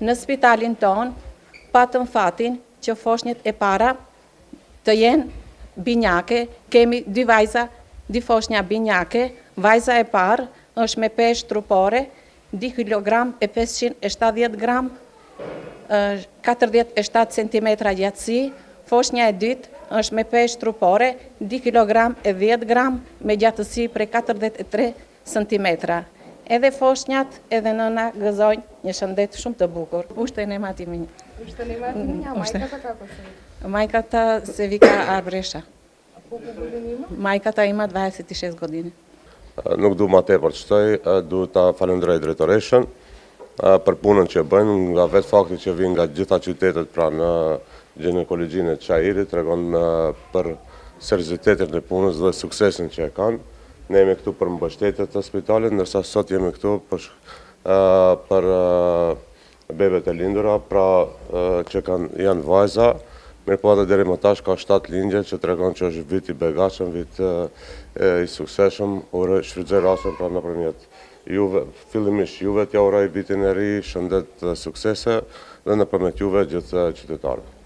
Në spitalin ton, patëm fatin që foshnjët e para të jenë binjake, kemi 2 vajza, 2 foshnja binjake, vajza e parë është me peshë trupore, 2 kg e 570 gram, 47 cm gjatësi, foshnja e dytë është me peshë trupore, 2 kg e 10 gram, me gjatësi prej 43 cm. Edhe foshnjat, edhe nëna gëzojnë një shëndet shumë të bukur. Ushten e mati minja. Ushten e mati minja, majkata kako se? Majkata se vika Arbresha. A po ima? Majkata ima 26 godine. Nuk du ma tepër të shtoj, du ta falendrej drejtoreshën për punën që bëjnë, nga vetë fakti që vinë nga gjitha qytetet pra në ginekologjinë e Çajirit, tregon për seriozitetin e punës dhe suksesin që e kanë. Ne jemi këtu për mbështetjet të spitalit, ndërsa sot jemi këtu për bebet e lindura, pra që janë vajza, mirë po edhe deri më tash ka 7 lindje që tregon që është vit i begatshëm, vit i suksesshëm, shfrytëzoj rastin pra nëpërmjet juve, fillimisht juve t'ja uroj vitin e ri, shëndet dhe suksese dhe nëpërmjet juve gjithë qytetarëve.